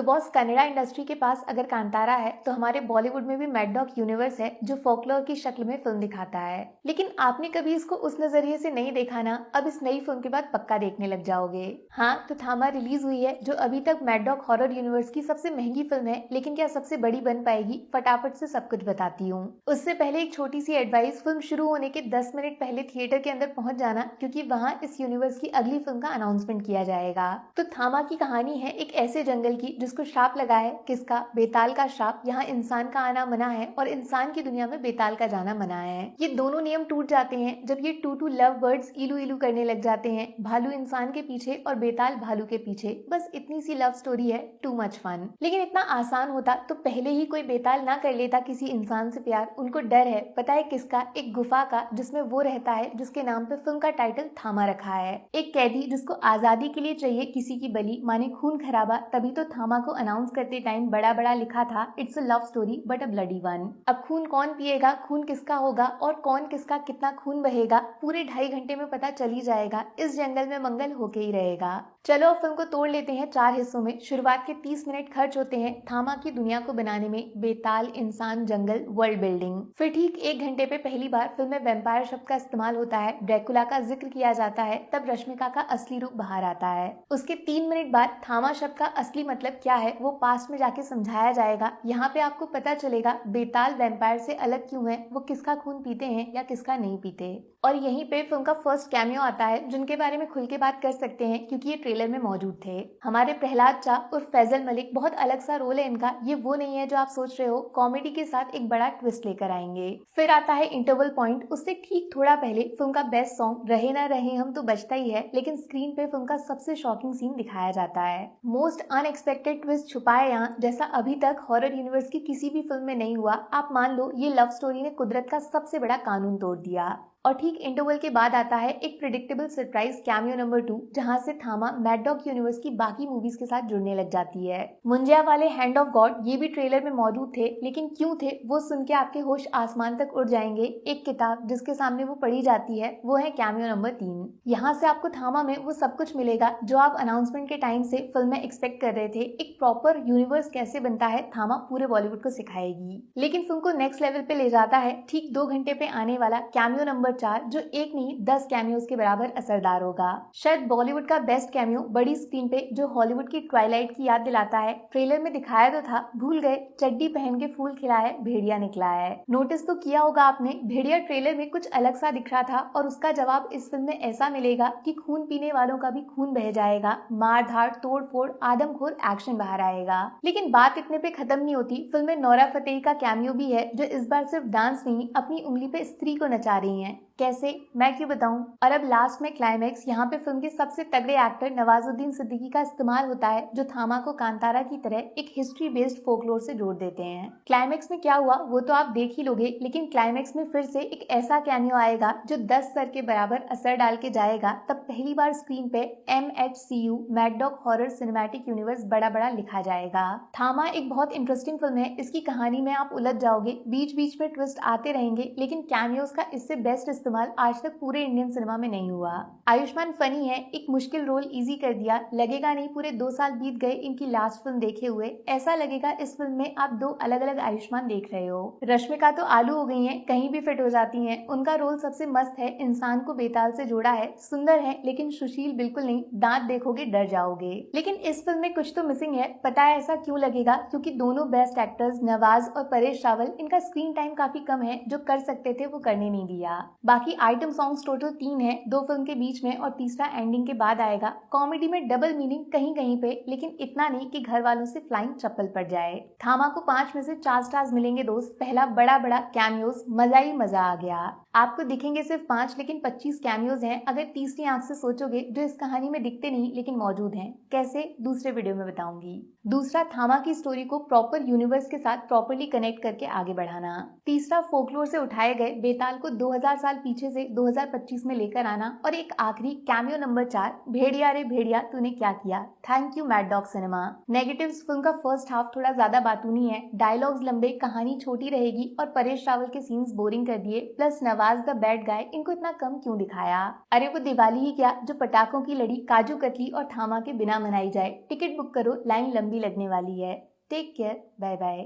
तो boss, Kannada industry के पास अगर कांतारा है तो हमारे बॉलीवुड में भी मैड डॉग यूनिवर्स है जो फोकलोर की शक्ल में फिल्म दिखाता है। लेकिन आपने कभी इसको उस नजरिए से नहीं देखा ना, अब इस नई फिल्म के बाद पक्का देखने लग जाओगे। हाँ, तो थामा रिलीज हुई है जो अभी तक मैड डॉग हॉरर यूनिवर्स की सबसे महंगी फिल्म है, लेकिन क्या सबसे बड़ी बन पाएगी? फटाफट से सब कुछ बताती हूँ। उससे पहले एक छोटी सी एडवाइस, फिल्म शुरू होने के 10 मिनट पहले थिएटर के अंदर पहुंच जाना, क्योंकि वहाँ इस यूनिवर्स की अगली फिल्म का अनाउंसमेंट किया जाएगा। तो थामा की कहानी है एक ऐसे जंगल की जिसको श्राप लगा है। किसका? बेताल का श्राप। यहाँ इंसान का आना मना है और इंसान की दुनिया में बेताल का जाना मना है। ये दोनों नियम टूट जाते हैं जब ये टू लव बर्ड्स इलू इलू करने लग जाते हैं। भालू इंसान के पीछे और बेताल भालू के पीछे। बस इतनी सी लव स्टोरी है, टू मच फन। लेकिन इतना आसान होता तो पहले ही कोई बेताल ना कर लेता किसी इंसान से प्यार। उनको डर है, पता है किसका? एक गुफा का, जिसमें वो रहता है जिसके नाम पे फिल्म का टाइटल थामा रखा है। एक कैदी जिसको आजादी के लिए चाहिए किसी की बलि, माने खून खराबा। तभी तो थामा को अनाउंस करते टाइम बड़ा बड़ा लिखा था, it's a love story but a bloody one. अब खून कौन पिएगा, खून किसका होगा और कौन किसका कितना खून बहेगा, पूरे 2.5 घंटे में पता चल ही जाएगा। इस जंगल में मंगल होके ही रहेगा। चलो अब फिल्म को तोड़ लेते हैं 4 हिस्सों में। शुरुआत के 30 मिनट खर्च होते हैं थामा की दुनिया को बनाने में, बेताल, इंसान, जंगल, वर्ल्ड बिल्डिंग। फिर ठीक 1 घंटे पे पहली बार फिल्म में वैम्पायर शब्द का इस्तेमाल होता है, ड्रैकुला का जिक्र किया जाता है, तब रश्मिका का असली रूप बाहर आता है। उसके 3 मिनट बाद थामा शब्द का असली मतलब क्या है वो पास्ट में जाके समझाया जाएगा। यहाँ पे आपको पता चलेगा बेताल वैम्पायर से अलग क्यों है, वो किसका खून पीते हैं या किसका नहीं पीते। और यहीं पे फिल्म का फर्स्ट कैमियो आता है, जिनके बारे में खुल के बात कर सकते हैं क्योंकि ये ट्रेलर में मौजूद थे। हमारे प्रहलाद चा और फैजल मलिक, बहुत अलग सा रोल है इनका। ये वो नहीं है जो आप सोच रहे हो, कॉमेडी के साथ एक बड़ा ट्विस्ट लेकर आएंगे। फिर आता है इंटरवल पॉइंट। उससे ठीक थोड़ा पहले फिल्म का बेस्ट सॉन्ग रहे ना रहे हम तो बजता ही है, लेकिन स्क्रीन पे फिल्म का सबसे शॉकिंग सीन दिखाया जाता है। मोस्ट अनएक्सपेक्टेड ट्विस्ट छुपा है यहाँ, जैसा अभी तक हॉरर यूनिवर्स की किसी भी फिल्म में नहीं हुआ। आप मान लो ये लव स्टोरी ने कुदरत का सबसे बड़ा कानून तोड़ दिया। और ठीक इंटरवल के बाद आता है एक प्रिडिक्टेबल सरप्राइज कैमियो नंबर 2, जहां से थामा मैड डॉग यूनिवर्स की बाकी मूवीज के साथ जुड़ने लग जाती है। मुंजिया वाले हैंड ऑफ गॉड ये भी ट्रेलर में मौजूद थे, लेकिन क्यों थे वो सुन के आपके होश आसमान तक उड़ जाएंगे। एक किताब जिसके सामने वो पढ़ी जाती है, वो है कैमियो नंबर 3। यहाँ से आपको थामा में वो सब कुछ मिलेगा जो आप अनाउंसमेंट के टाइम से फिल्म में एक्सपेक्ट कर रहे थे। एक प्रॉपर यूनिवर्स कैसे बनता है थामा पूरे बॉलीवुड को सिखाएगी। लेकिन फिल्म को नेक्स्ट लेवल पे ले जाता है ठीक 2 घंटे पे आने वाला कैमियो नंबर 4, जो एक नहीं 10 कैमियोज के बराबर असरदार होगा। शायद बॉलीवुड का बेस्ट कैमियो, बड़ी स्क्रीन पे जो हॉलीवुड की ट्वाइलाइट की याद दिलाता है। ट्रेलर में दिखाया तो था, भूल गए, चड्डी पहन के फूल खिला है, भेड़िया निकला है। नोटिस तो किया होगा आपने, भेड़िया ट्रेलर में कुछ अलग सा दिख रहा था और उसका जवाब इस फिल्म में ऐसा मिलेगा कि खून पीने वालों का भी खून बह जाएगा। मार धाड़, तोड़ फोड़, आदमखोर एक्शन बाहर आएगा। लेकिन बात इतने पे खत्म नहीं होती। फिल्म में नोरा फतेही का कैमियो भी है, जो इस बार सिर्फ डांस नहीं, अपनी उंगली पे स्त्री को नचा रही है। कैसे, मैं क्यों बताऊं। और अब लास्ट में क्लाइमैक्स। यहाँ पे फिल्म के सबसे तगड़े एक्टर नवाजुद्दीन सिद्दीकी का इस्तेमाल होता है, जो थामा को कांतारा की तरह एक हिस्ट्री बेस्ड फोकलोर से जोड़ देते हैं। क्लाइमैक्स में क्या हुआ वो तो आप देख ही लोगे, लेकिन क्लाइमैक्स में फिर से एक ऐसा कैमियो आएगा जो 10 सर के बराबर असर डाल के जाएगा। तब पहली बार स्क्रीन पे MHCU mad dog horror cinematic universe बड़ा बड़ा लिखा जाएगा। थामा एक बहुत इंटरेस्टिंग फिल्म है। इसकी कहानी में आप उलझ जाओगे, बीच बीच में ट्विस्ट आते रहेंगे, लेकिन कैमियोज का इससे बेस्ट इस्तेमाल आज तक पूरे इंडियन सिनेमा में नहीं हुआ। आयुष्मान फनी है, एक मुश्किल रोल इजी कर दिया। लगेगा नहीं पूरे 2 साल बीत गए इनकी लास्ट फिल्म देखे हुए, ऐसा लगेगा इस फिल्म में आप 2 अलग अलग आयुष्मान देख रहे हो। रश्मिका तो आलू हो गई हैं, कहीं भी फिट हो जाती हैं। उनका रोल सबसे मस्त है, इंसान को बेताल से जोड़ा है, सुंदर है लेकिन सुशील बिल्कुल नहीं, दांत देखोगे डर जाओगे। लेकिन इस फिल्म में कुछ तो मिसिंग है। पता है ऐसा क्यों लगेगा? क्योंकि दोनों बेस्ट एक्टर्स नवाज और परेश रावल, इनका स्क्रीन टाइम काफी कम है। जो कर सकते थे वो करने नहीं दिया। बाकी आइटम सॉन्ग्स टोटल 3 है, 2 फिल्म के बीच में और तीसरा एंडिंग के बाद आएगा। कॉमेडी में डबल मीनिंग कहीं कहीं पे, लेकिन इतना नहीं कि घर वालों से फ्लाइंग चप्पल पड़ जाए। थामा को 5 में से 4 स्टार्स मिलेंगे दोस्त। पहला बड़ा बड़ा कैमियोज, मजा ही मजा आ गया। आपको दिखेंगे सिर्फ 5, लेकिन 25 कैमियोज हैं अगर तीसरी आंख से सोचोगे, जो इस कहानी में दिखते नहीं लेकिन मौजूद हैं। कैसे, दूसरे वीडियो में बताऊंगी। दूसरा, थामा की स्टोरी को प्रॉपर यूनिवर्स के साथ प्रॉपरली कनेक्ट करके आगे बढ़ाना। तीसरा, फोकलोर से उठाए गए बेताल को 2000 साल पीछे से 2025 में लेकर आना। और एक आखिरी कैमियो नंबर 4, भेड़िया रे भेड़िया तूने क्या किया। Thank you mad dog cinema. Negatives, film का फर्स्ट हाफ थोड़ा ज्यादा बातूनी है, डायलॉग्स लंबे, कहानी छोटी रहेगी और परेश रावल के सीन्स बोरिंग कर दिए। Plus Nawaz the bad guy इनको इतना कम क्यों दिखाया? अरे वो दिवाली ही क्या जो पटाखों की लड़ी काजू कतली और थामा के बिना मनाई जाए। टिकट बुक करो, लाइन लंबी लगने वाली है। Take care, bye bye.